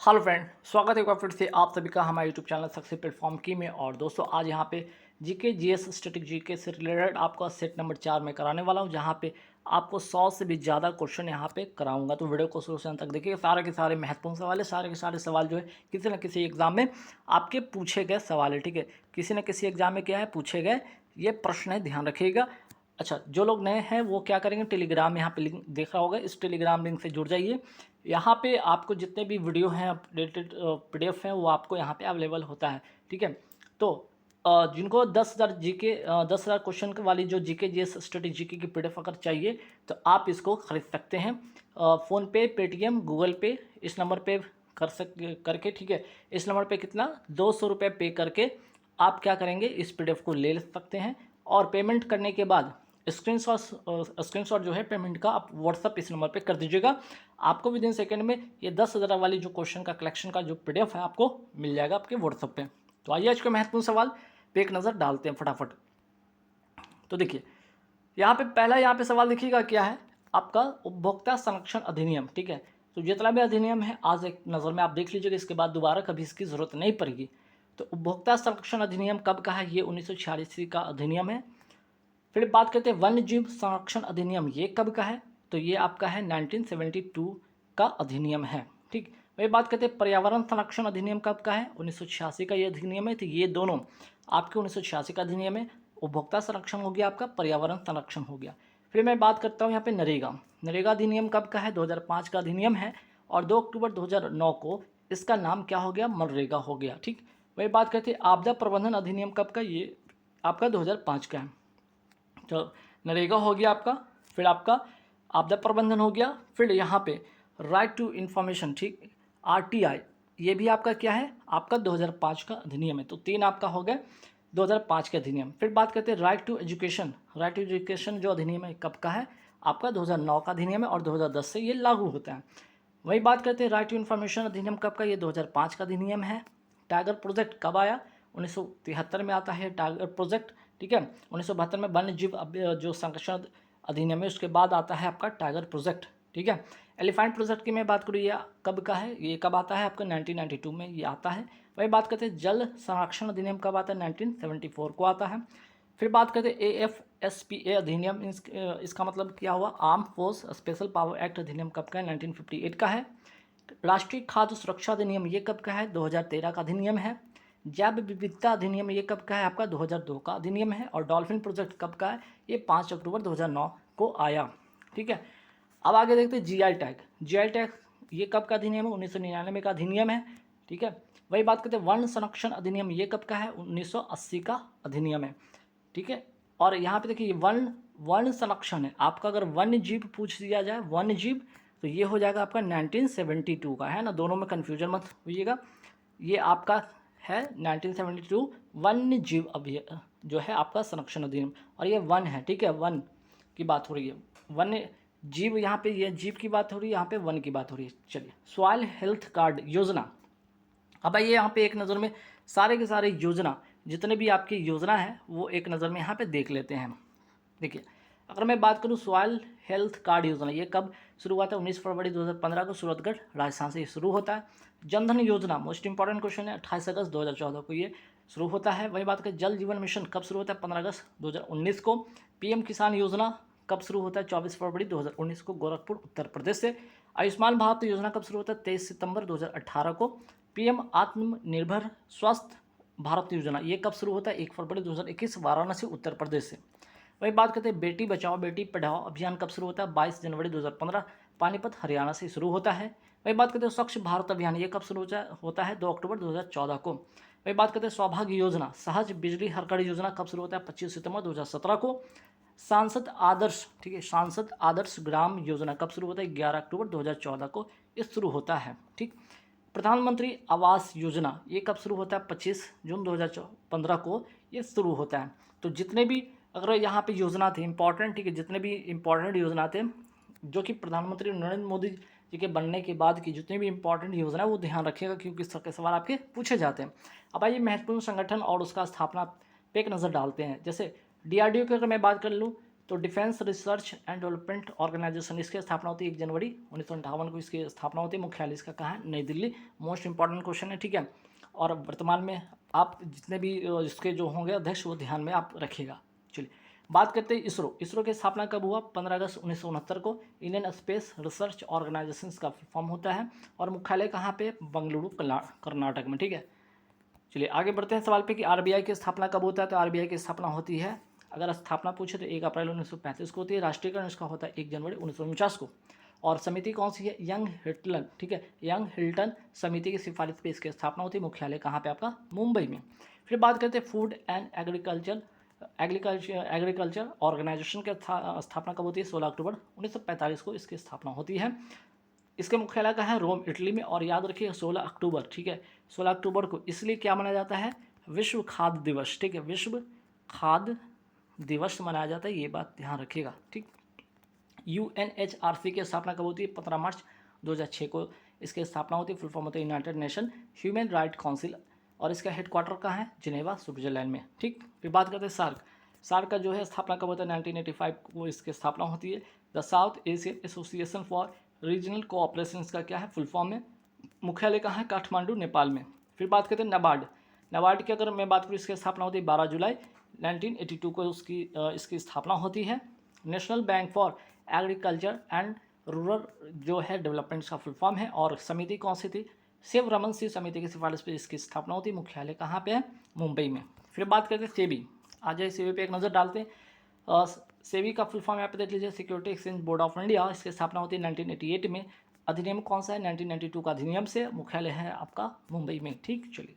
Hello friend, स्वागत है एक बार फिर से आप सभी का हमारे यूट्यूब चैनल सक्सेस प्लेटफॉर्म की में। और दोस्तों आज यहाँ पे जीके जीएस स्टैटिक जीके से रिलेटेड आपका सेट नंबर 4 में कराने वाला हूँ, जहाँ पे आपको 100 से भी ज़्यादा क्वेश्चन यहाँ पे कराऊंगा। तो वीडियो को शुरू से अंत तक देखिए, सारे के सारे महत्वपूर्ण सवाल है, सारे के सारे सवाल जो है किसी न किसी एग्जाम में आपके पूछे गए सवाल है। ठीक है, किसी न किसी एग्जाम में क्या है पूछे गए ये प्रश्न है, ध्यान रखिएगा। अच्छा, जो लोग नए हैं वो क्या करेंगे, टेलीग्राम यहाँ पे लिंक देख रहा होगा, इस टेलीग्राम लिंक से जुड़ जाइए। यहाँ पे आपको जितने भी वीडियो हैं अपडेटेड पीडीएफ हैं वो आपको यहाँ पे अवेलेबल होता है। ठीक है, तो जिनको 10,000 जीके 10,000 क्वेश्चन वाली जो जीके जीएस स्टडी जीके की पीडीएफ अगर चाहिए तो आप इसको खरीद सकते हैं फ़ोनपे, पेटीएम, गूगल पे, इस नंबर पे करके। ठीक है, इस नंबर पे कितना 200 रुपये पे करके आप क्या करेंगे, इस पीडीएफ को ले सकते हैं। और पेमेंट करने के बाद स्क्रीनशॉट जो है पेमेंट का आप व्हाट्सअप इस नंबर पे कर दीजिएगा। आपको विद इन सेकेंड में ये 10,000 वाली जो क्वेश्चन का कलेक्शन का जो पीडीएफ है आपको मिल जाएगा आपके व्हाट्सअप पे। तो आइए आज के महत्वपूर्ण सवाल पे एक नज़र डालते हैं फटाफट। तो देखिए यहाँ पे पहला यहाँ पे सवाल देखिएगा क्या है, आपका उपभोक्ता संरक्षण अधिनियम। ठीक है, तो जितना भी अधिनियम है आज एक नज़र में आप देख लीजिएगा, इसके बाद दोबारा कभी इसकी ज़रूरत नहीं पड़ेगी। तो उपभोक्ता संरक्षण अधिनियम कब का है, ये 1986 का अधिनियम है। फिर बात करते हैं वन्य जीव संरक्षण अधिनियम, ये कब का है, तो ये आपका है 1972 का अधिनियम है। ठीक, वही बात करते हैं पर्यावरण संरक्षण अधिनियम कब का है, 1986 का ये अधिनियम है। तो ये दोनों आपके 1986 का अधिनियम है। उपभोक्ता संरक्षण हो गया आपका, पर्यावरण संरक्षण हो गया। फिर मैं बात करता हूँ यहाँ पे नरेगा अधिनियम कब का है, 2005 का अधिनियम है। और 2 अक्टूबर 2009 को इसका नाम क्या हो गया, मनरेगा हो गया। ठीक, वही बात करते हैं आपदा प्रबंधन अधिनियम कब का, ये आपका 2005 का है। तो नरेगा हो गया आपका, फिर आपका आपदा प्रबंधन हो गया, फिर यहाँ पे राइट टू इन्फॉर्मेशन, ठीक, आरटीआई, ये भी आपका क्या है, आपका 2005 का अधिनियम है। तो 3 आपका हो गया 2005 के अधिनियम। फिर बात करते हैं राइट टू एजुकेशन जो अधिनियम है कब का है, आपका 2009 का अधिनियम है और 2010 से ये लागू होता है। वही बात करते हैं राइट टू इन्फॉर्मेशन अधिनियम कब का, ये 2005 का अधिनियम है। टाइगर प्रोजेक्ट कब आया, 1973 में आता है टाइगर प्रोजेक्ट। ठीक है, 1972 में वन्य जीव जो संरक्षण अधिनियम है उसके बाद आता है आपका टाइगर प्रोजेक्ट। ठीक है, एलिफेंट प्रोजेक्ट की मैं बात करूँ, ये कब का है, ये कब आता है आपका 1992 में ये आता है। वही बात करते हैं जल संरक्षण अधिनियम कब आता है, 1974 को आता है। फिर बात करते हैं AFSPA अधिनियम, इसका मतलब क्या हुआ, arm force special power act अधिनियम कब का है, 1958 का है। राष्ट्रीय खाद्य सुरक्षा अधिनियम ये कब का है, 2013 का अधिनियम है। जैव विविधता अधिनियम ये कब का है, आपका 2002 का अधिनियम है। और डॉल्फिन प्रोजेक्ट कब का है, ये 5 अक्टूबर 2009 को आया। ठीक है, अब आगे देखते हैं जीआई टैग ये कब का अधिनियम है, 1999 का अधिनियम है। ठीक है, वही बात करते हैं वन संरक्षण अधिनियम ये कब का है, 1980 का अधिनियम है। ठीक है, और यहाँ पे देखिए वन संरक्षण है आपका, अगर वन्य जीव पूछ दिया जाए वन्य जीव तो ये हो जाएगा आपका 1972 का है ना, दोनों में कन्फ्यूजन मत होइएगा। ये आपका है 1972 वन्य जीव जो है आपका संरक्षण अधिनियम, और ये वन है। ठीक है, वन की बात हो रही है, वन्य जीव यहाँ पे ये जीव की बात हो रही है, यहाँ पे वन की बात हो रही है। चलिए, सॉइल हेल्थ कार्ड योजना, अब आइए यहाँ पे एक नज़र में सारे के सारे योजना जितने भी आपकी योजना है वो एक नज़र में यहाँ पे देख लेते हैं। देखिए, अगर मैं बात करूँ सॉइल हेल्थ कार्ड योजना, ये कब शुरू हुआ था, 19 फरवरी 2015 को सूरतगढ़ राजस्थान से शुरू होता है। जनधन योजना मोस्ट इंपॉर्टेंट क्वेश्चन है, 28 अगस्त 2014 को ये शुरू होता है। वही बात करें जल जीवन मिशन कब शुरू होता है, 15 अगस्त 2019 को। पीएम किसान योजना कब शुरू होता है, 24 फरवरी 2019 को गोरखपुर उत्तर प्रदेश से। आयुष्मान भारत योजना कब शुरू होता है, 23 सितंबर 2018 को। पीएम आत्मनिर्भर स्वस्थ भारत योजना ये कब शुरू होता है, 1 फरवरी 2021 वाराणसी उत्तर प्रदेश से। वही बात करते हैं बेटी बचाओ बेटी पढ़ाओ अभियान कब शुरू होता है, 22 जनवरी 2015 पानीपत हरियाणा से शुरू होता है। वही बात करते हैं स्वच्छ भारत अभियान ये कब शुरू होता है, 2 अक्टूबर 2014 को। वही बात करते हैं सौभाग्य योजना सहज बिजली हर घर योजना कब शुरू होता है, 25 सितंबर 2017 को। सांसद आदर्श, ठीक है, सांसद आदर्श ग्राम योजना कब शुरू होता है, 11 अक्टूबर 2014 को ये शुरू होता है। ठीक, प्रधानमंत्री आवास योजना ये कब शुरू होता है, 25 जून 2015 को ये शुरू होता है। तो जितने भी अगर यहाँ पे योजना थे इंपॉर्टेंट, ठीक है, जितने भी इंपॉर्टेंट योजना थे जो कि प्रधानमंत्री नरेंद्र मोदी जी के बनने के बाद की जितनी भी इंपॉर्टेंट योजना है वो ध्यान रखिएगा, क्योंकि इस तरह के सवाल आपके पूछे जाते हैं। अब आइए महत्वपूर्ण संगठन और उसका स्थापना पे एक नज़र डालते हैं। जैसे डीआरडीओ की अगर मैं बात कर लूँ तो defence research and development organisation, इसकी स्थापना होती है 1 जनवरी 1958 को, इसकी स्थापना होती है। मुख्यालय इसका कहाँ है? नई दिल्ली। मोस्ट इंपॉर्टेंट क्वेश्चन है, ठीक है। और वर्तमान में आप जितने भी इसके जो होंगे अध्यक्ष वो ध्यान में आप रखिएगा। चलिए बात करते हैं इसरो। इसरो की स्थापना कब हुआ? 15 अगस्त 1969 को। इंडियन स्पेस रिसर्च ऑर्गेनाइजेशन का फॉर्म होता है और मुख्यालय कहाँ पे? बेंगलुरु कर्नाटक में, ठीक है। चलिए आगे बढ़ते हैं सवाल पे कि आरबीआई की स्थापना कब होता है? तो आरबीआई की स्थापना होती है, अगर स्थापना पूछे तो 1 अप्रैल 1935 को होती है। राष्ट्रीयकरण इसका होता है 1 जनवरी 1949 को। और समिति कौन सी है? यंग हिल्टन, ठीक है, यंग हिल्टन समिति की सिफारिश पे इसकी स्थापना होती है। मुख्यालय कहाँ पे? आपका मुंबई में। फिर बात करते हैं फूड एंड एग्रीकल्चर ऑर्गेनाइजेशन की स्थापना कब होती है? 16 अक्टूबर 1945 को इसकी स्थापना होती है। इसके मुख्यालय का है रोम, इटली में। और याद रखिए 16 अक्टूबर, ठीक है, 16 अक्टूबर को इसलिए क्या मनाया जाता है? विश्व खाद्य दिवस, ठीक है, विश्व खाद्य दिवस मनाया जाता है, ये बात ध्यान रखिएगा, ठीक। यूएनएचआरसी की स्थापना कब होती है? 15 मार्च 2006 को इसकी स्थापना होती है। फुल फॉर्म होता है United nation human right council और इसका हेडक्वार्टर कहाँ है? जिनेवा, स्विट्जरलैंड में, ठीक। फिर बात करते हैं सार्क। सार्क का जो है स्थापना कब होता है? 1985 को इसकी स्थापना होती है। The south Asian association for regional cooperation का क्या है? फुल फॉर्म में। मुख्यालय कहाँ है? काठमांडू, नेपाल में। फिर बात करते हैं नाबार्ड। नाबार्ड की अगर मैं बात करूँ इसकी स्थापना होती है 12 जुलाई 1982 को इसकी स्थापना होती है। National bank for agriculture and rural जो है डेवलपमेंट का फुल फॉर्म है। और समिति कौन सी थी? शिव रमन सिंह समिति की सिफारिश पर इसकी स्थापना होती है। मुख्यालय कहाँ पे है? मुंबई में। फिर बात करते हैं सेबी। आ जाए सेबी पे एक नज़र डालते हैं। सेबी का फुल फॉर्म यहाँ पे देख लीजिए, security exchange board of India. इसकी स्थापना होती है 1988 में। अधिनियम कौन सा है? 1992 का अधिनियम से। मुख्यालय है आपका मुंबई में, ठीक। चलिए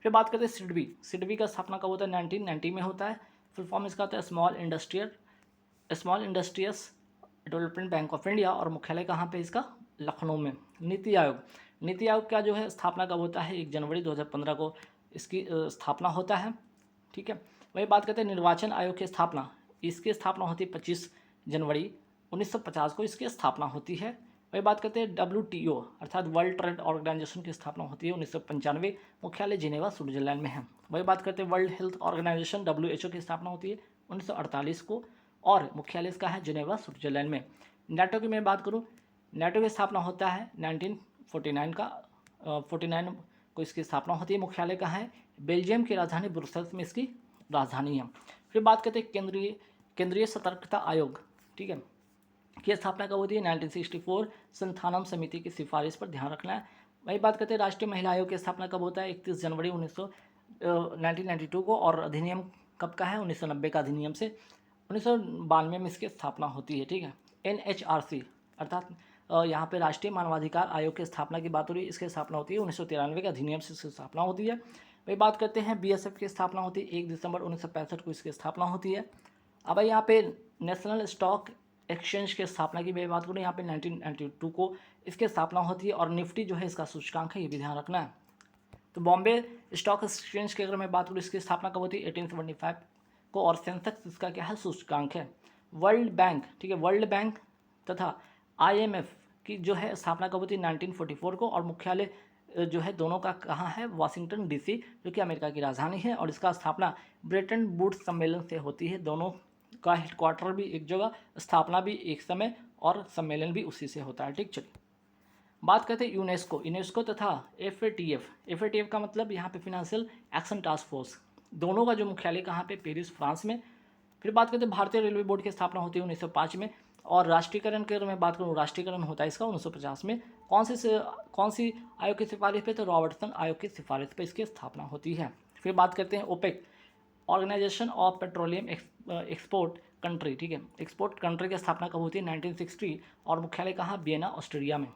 फिर बात करते हैं सिडबी। सिडबी का स्थापना कब होता है? 1990 में होता है। फुल फॉर्म इसका होता है small industrious development bank of India. और मुख्यालय कहाँ पे इसका? लखनऊ में। नीति आयोग। नीति आयोग का जो है स्थापना कब होता है? 1 जनवरी 2015 को इसकी स्थापना होता है, ठीक है। वही बात करते हैं निर्वाचन आयोग की स्थापना। इसकी स्थापना होती है 25 जनवरी 1950 को इसकी स्थापना होती है। वही बात करते हैं WTO अर्थात वर्ल्ड ट्रेड ऑर्गेनाइजेशन की स्थापना होती है 1995। मुख्यालय जिनेवा, स्विट्जरलैंड में है। वही बात करते हैं वर्ल्ड हेल्थ ऑर्गेनाइजेशन WHO की स्थापना होती है 1948 को और मुख्यालय इसका है जिनेवा, स्विट्जरलैंड में। नाटो की मैं बात करूँ, नाटो की स्थापना होता है 49 को इसकी स्थापना होती है। मुख्यालय कहाँ है? बेल्जियम की राजधानी ब्रुसेल्स में इसकी राजधानी है। फिर बात करते हैं केंद्रीय सतर्कता आयोग, ठीक है, की स्थापना कब होती है? 1964 संथानम समिति की सिफारिश पर ध्यान रखना है। वही बात करते हैं राष्ट्रीय महिला आयोग की स्थापना कब होता है? 31 जनवरी 1992 को। और अधिनियम कब का है? 1990 का अधिनियम से। 1992 में इसकी स्थापना होती है, ठीक है। NHRC अर्थात यहाँ पे राष्ट्रीय मानवाधिकार आयोग की स्थापना की बात हो रही है। इसकी स्थापना होती है 1993 के अधिनियम से इसकी स्थापना होती है। वही बात करते हैं BSF की स्थापना होती है 1 दिसंबर 1965 को इसकी स्थापना होती है। अब यहाँ पे नेशनल स्टॉक एक्सचेंज की स्थापना की मैं बात करूँ, यहाँ पे 1992 को इसकी स्थापना होती है। और निफ्टी जो है इसका सूचकांक है, ये भी ध्यान रखना है। तो बॉम्बे स्टॉक एक्सचेंज की अगर मैं बात करूँ इसकी स्थापना कब होती है? 1875 को। और सेंसेक्स इसका क्या है? सूचकांक है। वर्ल्ड बैंक, ठीक है, वर्ल्ड बैंक तथा IMF की जो है स्थापना कब होती है? 1944 को। और मुख्यालय जो है दोनों का कहाँ है? वाशिंगटन DC, जो कि अमेरिका की राजधानी है। और इसका स्थापना ब्रेटन वुड्स सम्मेलन से होती है। दोनों का हेडक्वार्टर भी एक जगह, स्थापना भी एक समय और सम्मेलन भी उसी से होता है, ठीक। चलिए बात करते हैं यूनेस्को तथा FATF का मतलब यहाँ पे फिनेंशियल एक्शन टास्क फोर्स। दोनों का जो मुख्यालय कहाँ पे? पेरिस, फ्रांस में। फिर बात करते हैं भारतीय रेलवे बोर्ड की स्थापना होती है 1905 में। और राष्ट्रीयकरण की अगर मैं बात करूँ, राष्ट्रीयकरण होता है इसका 1950 में। कौन सी आयोग की सिफारिश पे? तो रॉबर्टसन आयोग की सिफारिश पे इसकी स्थापना होती है। फिर बात करते हैं OPEC organisation of petroleum export country, ठीक है, एक्सपोर्ट कंट्री की स्थापना कब होती है? 1960। और मुख्यालय कहाँ? वियना, ऑस्ट्रेलिया में।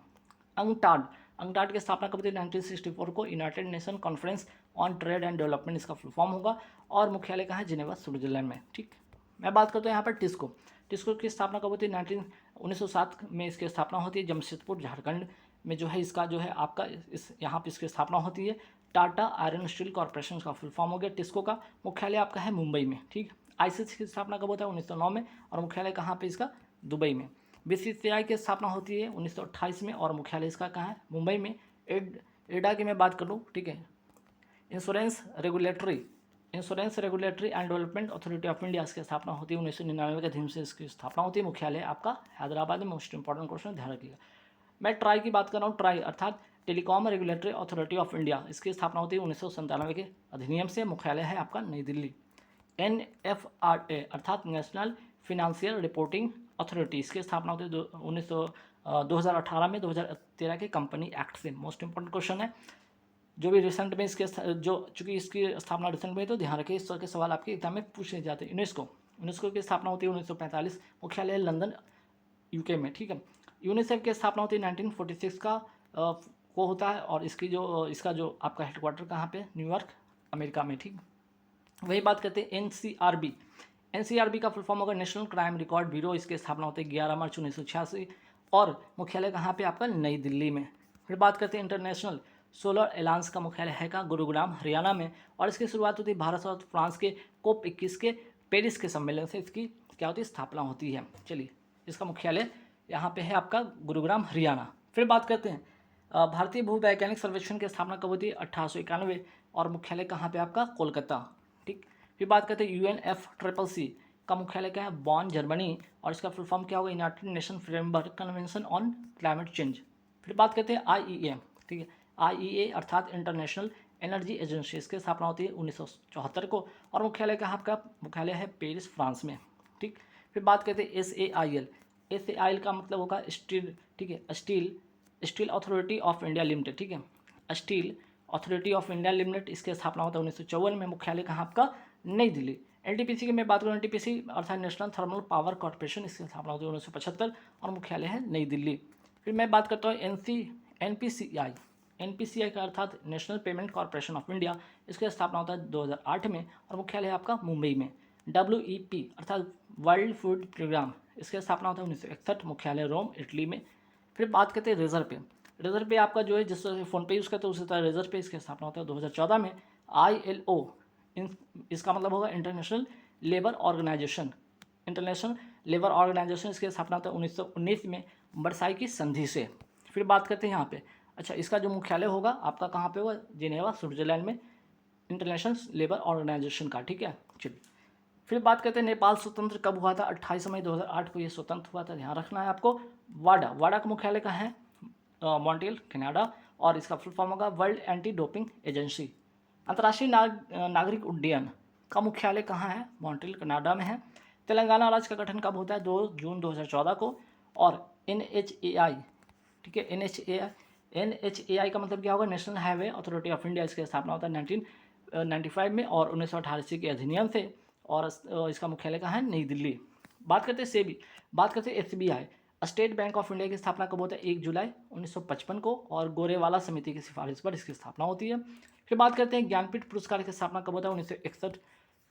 अंगटाड की स्थापना कब होती है? 1964 को। United nation conference on trade and development इसका फुल फॉर्म होगा। और मुख्यालय कहाँ है? जिनेवा, स्विट्जरलैंड में, ठीक। मैं बात करता हूँ यहाँ पर टिस्को की स्थापना कब होती है? 1907 में इसकी स्थापना होती है। जमशेदपुर, झारखंड में जो है इसका जो है आपका यहाँ पर इसकी स्थापना होती है। टाटा आयरन स्टील कॉर्पोरेशन का फुल फॉर्म हो गया। टिस्को का मुख्यालय आपका है मुंबई में, ठीक। ICC की स्थापना कब होता है? 1909 में। और मुख्यालय कहाँ पे इसका? दुबई में। BCCI की स्थापना होती है 1928 में। और मुख्यालय इसका कहाँ है? मुंबई में। एडा की मैं बात करूँ, ठीक है, insurance regulatory insurance regulatory and development authority of India, इसकी स्थापना होती है 1999 के अधीन से इसकी स्थापना होती है। मुख्यालय आपका हैदराबाद में। मोस्ट इंपॉर्टेंट क्वेश्चन ध्यान रखिएगा। मैं ट्राई की बात कर रहा हूँ। ट्राई अर्थात telecom regulatory authority of India, इसकी स्थापना होती है 1997 के अधिनियम से। मुख्यालय है आपका नई दिल्ली। NFRA अर्थात नेशनल फिनेंशियल रिपोर्टिंग अथॉरिटी, इसकी स्थापना होती है 2018 में 2013 के कंपनी एक्ट से। मोस्ट इंपॉर्टेंट क्वेश्चन है जो भी रिसेंट में इसके जो चूंकि इसकी स्थापना रिसेंट में है, तो ध्यान रखिए इस तरह के सवाल आपके एग्जाम में पूछे जाते हैं। यूनेस्को की स्थापना होती है 1945। मुख्यालय लंदन UK में। ठीक है। यूनिसेफ की स्थापना होती है 1946 का को होता है, और इसका जो आपका हेडक्वार्टर कहाँ पे, न्यूयॉर्क अमेरिका में। ठीक। वही बात करते हैं NCRB का फुल फॉर्म होगा नेशनल क्राइम रिकॉर्ड ब्यूरो, इसकी स्थापना होती है 11 मार्च 1986, और मुख्यालय कहाँ पे आपका नई दिल्ली में। फिर बात करते हैं इंटरनेशनल सोलर एलायंस का मुख्यालय है का गुरुग्राम हरियाणा में, और इसकी शुरुआत होती है भारत और फ्रांस के COP21 के पेरिस के सम्मेलन से इसकी क्या होती है, स्थापना होती है। चलिए, इसका मुख्यालय यहाँ पे है आपका गुरुग्राम हरियाणा। फिर बात करते हैं भारतीय भूवैज्ञानिक सर्वेक्षण की स्थापना कब होती है 1891, और मुख्यालय कहाँ पे आपका कोलकाता। ठीक। फिर बात करते हैं UNFCCC का मुख्यालय क्या है, बॉन जर्मनी, और इसका फुल फॉर्म क्या होगा, United nation framework convention on climate change. फिर बात करते हैं IEA। ठीक है। IEA अर्थात इंटरनेशनल एनर्जी एजेंसी, इसकी स्थापना होती है 1974 को, और मुख्यालय कहाँ आपका, मुख्यालय है पेरिस फ्रांस में। ठीक। फिर बात करते हैं SAIL का मतलब होगा स्टील। ठीक है। Steel authority of India limited. ठीक है। Steel authority of India limited, इसकी स्थापना होता है 1954 में। मुख्यालय कहाँ आपका, नई दिल्ली। NTPC की मैं बात करूँ, NTPC अर्थात नेशनल थर्मल पावर कॉर्पोरेशन, इसकी स्थापना होती है 1975, और मुख्यालय है नई दिल्ली। फिर मैं बात करता हूँ NPCI का अर्थात national payment corporation of India, इसकी स्थापना होता है 2008 में, और मुख्यालय है आपका मुंबई में। WEP अर्थात वर्ल्ड फूड प्रोग्राम, इसकी स्थापना होता है 1961, मुख्यालय रोम इटली में। फिर बात करते हैं रेजर पे आपका जो है, जिस तरह से फ़ोन पे यूज़ करते हैं उसी तरह रेजर पे इसकी स्थापना होता है 2014 में। ILO इसका मतलब होगा इंटरनेशनल लेबर ऑर्गेनाइजेशन। इसकी स्थापना होता है 1919 में वर्साई की संधि से। फिर बात करते हैं यहाँ पे, अच्छा, इसका जो मुख्यालय होगा आपका कहाँ पे होगा, जिनेवा स्विट्जरलैंड में, इंटरनेशनल लेबर ऑर्गेनाइजेशन का। ठीक है। चलिए, फिर बात करते हैं नेपाल स्वतंत्र कब हुआ था, 28 मई 2008 को ये स्वतंत्र हुआ था, ध्यान रखना है आपको। वाडा का मुख्यालय कहाँ है, मॉन्ट्रियल कनाडा, और इसका फुल फॉर्म होगा वर्ल्ड एंटी डोपिंग एजेंसी। अंतर्राष्ट्रीय नागरिक उड्डयन का मुख्यालय कहाँ है, मॉन्ट्रियल कनाडा में है। तेलंगाना राज्य का गठन कब होता है, 2 जून 2014 को। और NHAI, ठीक है, NHAI का मतलब क्या होगा, national highway authority of India, इसकी स्थापना होता है 1995 में, और 1988 के अधिनियम से, और इसका मुख्यालय कहाँ है, नई दिल्ली। बात करते हैं सेबी, बात करते हैं SBI state bank of India की स्थापना कब होता है, 1 जुलाई 1955 को, और गोरेवाला समिति की सिफारिश पर इसकी स्थापना होती है। फिर बात करते हैं ज्ञानपीठ पुरस्कार की स्थापना कब होता है, 1961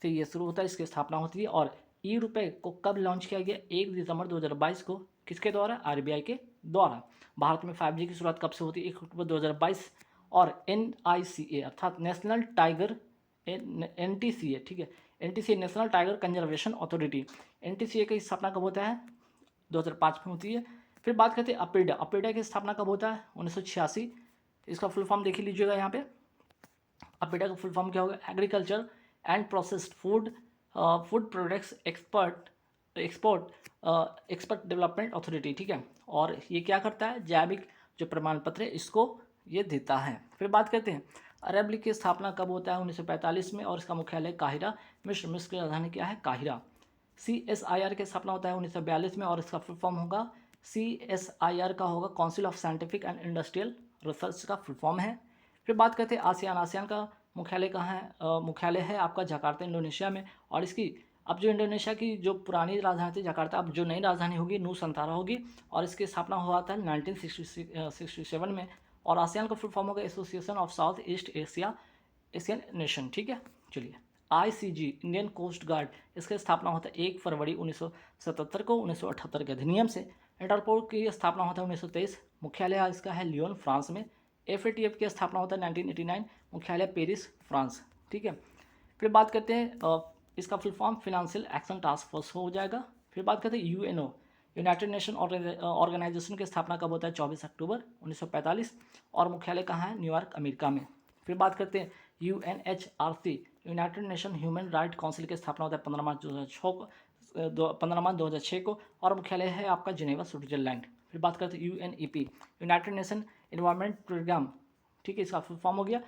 से ये शुरू होता है, इसकी स्थापना होती है। और ₹रुपए को कब लॉन्च किया गया, 1 दिसंबर 2022 को, किसके द्वारा, RBI के द्वारा। भारत में 5G की शुरुआत कब से होती है, 1 अक्टूबर 2022। और NICA अर्थात नेशनल टाइगर NTCA, ठीक है, NTCA national tiger conservation authority, NTCA की स्थापना कब होता है, 2005 में होती है। फिर बात करते हैं अपेडा की स्थापना कब होता है, 1986। इसका फुल फॉर्म देख लीजिएगा यहाँ पे। अपेडा का फुल फॉर्म क्या होगा, agriculture and processed food products expert development authority. ठीक है। और ये क्या करता है, जैविक जो प्रमाण पत्र है इसको ये देता है। फिर बात करते हैं अरब लीग की स्थापना कब होता है, 1945 में, और इसका मुख्यालय काहिरा, मिस्र की राजधानी क्या है, काहिरा। CSIR की स्थापना होता है 1942 में, और इसका फुल फॉर्म होगा CSIR का होगा council of scientific and industrial research का फुल फॉर्म है। फिर बात करते हैं आसियान का मुख्यालय कहाँ है, मुख्यालय है आपका जकार्ता इंडोनेशिया में, और इसकी अब जो इंडोनेशिया की जो पुरानी राजधानी थी जकार्ता, अब जो नई राजधानी होगी नूसंतारा होगी, और इसकी स्थापना हुआ था 1967 में। और आसियान का फुल फॉर्म होगा association of south east Asian nation. ठीक है। चलिए, ICG इंडियन कोस्ट गार्ड, इसकी स्थापना होता है 1 फरवरी 1977 को, 1978 के अधिनियम से। इंटरपोल की स्थापना होता है 1923, मुख्यालय इसका है लियोन फ्रांस में। FATF की स्थापना होता है 1989, मुख्यालय पेरिस फ्रांस। ठीक है। फिर बात करते हैं इसका full form financial action task force हो जाएगा। फिर बात करते हैं UNO यूनाइटेड नेशन ऑर्गेनाइजेशन की स्थापना कब होता है, 24 अक्टूबर 1945, और मुख्यालय कहाँ है, न्यूयॉर्क अमेरिका में। फिर बात करते हैं UNHRC United nation human right council की स्थापना होता है 15 मार्च 2006 को 15 मार्च 2006 को, और मुख्यालय है आपका जिनेवा स्विट्जरलैंड। फिर बात करते हैं UNEP United Nation environment programme, ठीक है, इसका फुल फॉर्म हो गया।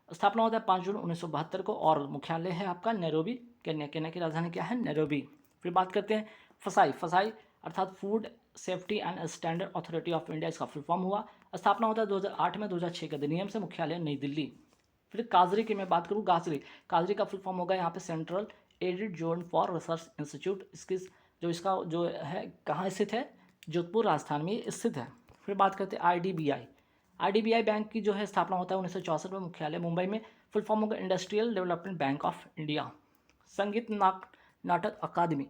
स्थापना होता है 5 जून 1972 को, और मुख्यालय है आपका नैरोबी, केन्या। केन्या की राजधानी क्या है? नैरोबी। फिर बात करते हैं फसाई। फसाई अर्थात food safety and standard authority of India, इसका फुल फॉर्म हुआ। स्थापना होता है 2008 में 2006 के अधिनियम से, मुख्यालय नई दिल्ली। फिर काजरी की मैं बात करूँ, गाजरी। काजरी का फुल फॉर्म होगा यहाँ पे central arid zone for research institute. इसका जो है कहाँ स्थित है? जोधपुर राजस्थान में स्थित है। फिर बात करते हैं IDBI बैंक की जो है स्थापना होता है 1964 में, मुख्यालय मुंबई में। फुल फॉर्म होगा industrial development bank of India. संगीत नाटक अकादमी,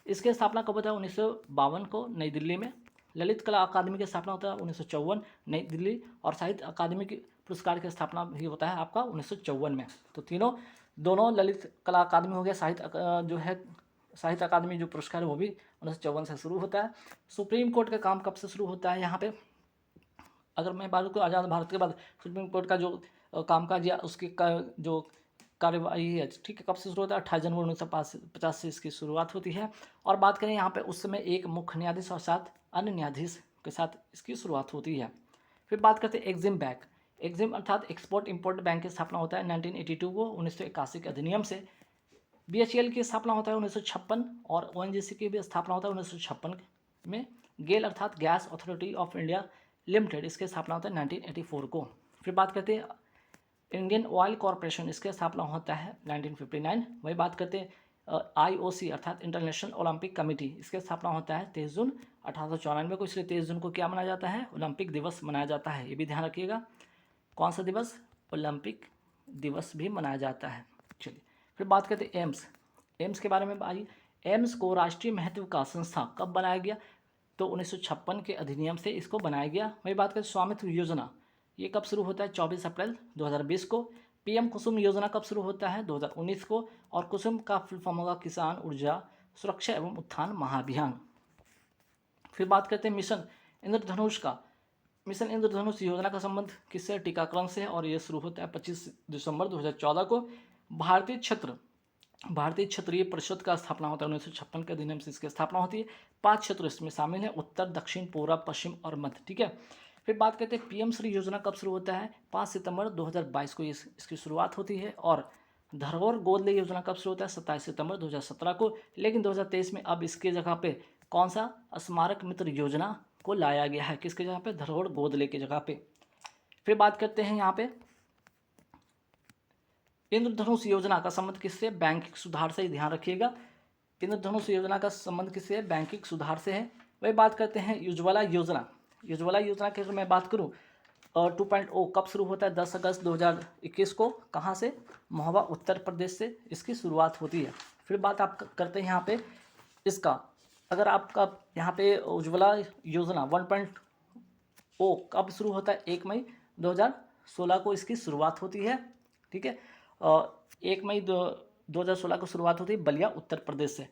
इसकी स्थापना कब होता है? 1952 को नई दिल्ली में। ललित कला अकादमी की स्थापना होता है 1954 नई दिल्ली, और साहित्य अकादमी की पुरस्कार की स्थापना भी होता है आपका 1954 में। तो दोनों ललित कला अकादमी हो गया, जो है साहित्य अकादमी जो पुरस्कार है वो भी 1954 से शुरू होता है। सुप्रीम कोर्ट का काम कब से शुरू होता है? यहाँ पे अगर मैं बात करूँ आज़ाद भारत के बाद सुप्रीम कोर्ट का जो कामकाज या उसकी जो कार्यवाही है, ठीक है, कब से शुरू होता है? 28 जनवरी 1950 से इसकी शुरुआत होती है। और बात करें यहाँ पे उस समय एक मुख्य न्यायाधीश और 7 अन्य न्यायाधीश के साथ इसकी शुरुआत होती है। फिर बात करते हैं एग्जिम बैंक। एग्जिम अर्थात एक्सपोर्ट इम्पोर्ट बैंक की स्थापना होता है 1982 को 1981 के अधिनियम से। BHEL की स्थापना होता है 1956, और ONGC की भी स्थापना होता है 1956 में। गेल अर्थात gas authority of India limited, इसकी स्थापना होता है 1984 को। फिर बात करते हैं इंडियन ऑयल कॉरपोरेशन, इसकी स्थापना होता है 1959। वही बात करते हैं IOC अर्थात इंटरनेशनल ओलंपिक कमेटी, इसकी स्थापना होता है 23 जून 1894 को। इसलिए 23 जून को क्या मनाया जाता है? ओलंपिक दिवस मनाया जाता है। ये भी ध्यान रखिएगा, कौन सा दिवस? ओलंपिक दिवस भी मनाया जाता है। चलिए फिर बात करते हैं एम्स के बारे में। आइए, एम्स को राष्ट्रीय महत्व का संस्था कब बनाया गया? तो 1956 के अधिनियम से इसको बनाया गया। वही बात करें स्वामित्व योजना, ये कब शुरू होता है? 24 अप्रैल 2020 को। PM कुसुम योजना कब शुरू होता है? 2019 को। और कुसुम का फुल फॉर्म होगा किसान ऊर्जा सुरक्षा एवं उत्थान महाअभियान। फिर बात करते हैं मिशन इंद्रधनुष का। मिशन इंद्रधनुष योजना का संबंध किससे? टीकाकरण से, और ये शुरू होता है 25 दिसंबर 2014 को। भारतीय क्षेत्रीय परिषद का स्थापना होता है 1956 के अधिनियम से इसकी स्थापना होती है। 5 क्षेत्र इसमें शामिल हैं, उत्तर, दक्षिण, पूर्व, पश्चिम और मध्य, ठीक है। फिर बात करते हैं PM श्री योजना कब शुरू होता है? 5 सितंबर 2022 को इसकी शुरुआत होती है। और धरोहर गोद ले योजना कब शुरू होता है? 27 सितंबर 2017 को। लेकिन 2023 में अब इसके जगह पे कौन सा स्मारक मित्र योजना को लाया गया है? किसके जगह पे? धरोहर गोद ले की जगह पे। फिर बात करते हैं यहाँ पे इंद्रधनुष योजना का संबंध किससे? बैंकिंग सुधार से, ध्यान रखिएगा। इंद्रधनुष योजना का संबंध किससे है? बैंकिंग सुधार से है। वही बात करते हैं उज्ज्वला योजना। उज्ज्वला योजना की अगर मैं बात करूँ 2.0 कब शुरू होता है? 10 अगस्त 2021 को। कहाँ से? महोबा उत्तर प्रदेश से इसकी शुरुआत होती है। फिर बात आप करते हैं यहाँ पे इसका, अगर आपका यहाँ पे उज्ज्वला योजना 1.0 कब शुरू होता है? 1 मई 2016 को इसकी शुरुआत होती है, ठीक है। 1 मई 2016 को शुरुआत होती है बलिया उत्तर प्रदेश से,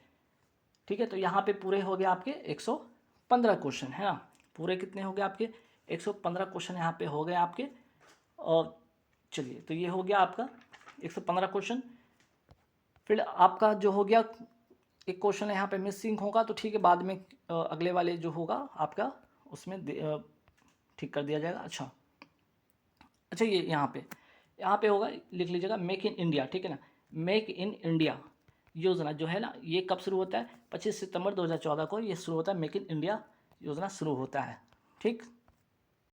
ठीक है। तो यहाँ पे पूरे हो गए आपके 115 क्वेश्चन, है ना। पूरे कितने हो गए आपके? 115 क्वेश्चन यहाँ पे हो गए आपके। और चलिए, तो ये हो गया आपका 115 क्वेश्चन। फिर आपका जो हो गया एक क्वेश्चन यहाँ पे मिसिंग होगा, तो ठीक है, बाद में अगले वाले जो होगा आपका उसमें ठीक कर दिया जाएगा। अच्छा ये यहाँ पे होगा, लिख लीजिएगा मेक इन इंडिया, ठीक है ना। मेक इन इंडिया योजना जो है ना, ये कब शुरू होता है? 25 सितंबर 2014 को ये शुरू होता है। मेक इन इंडिया योजना शुरू होता है, ठीक।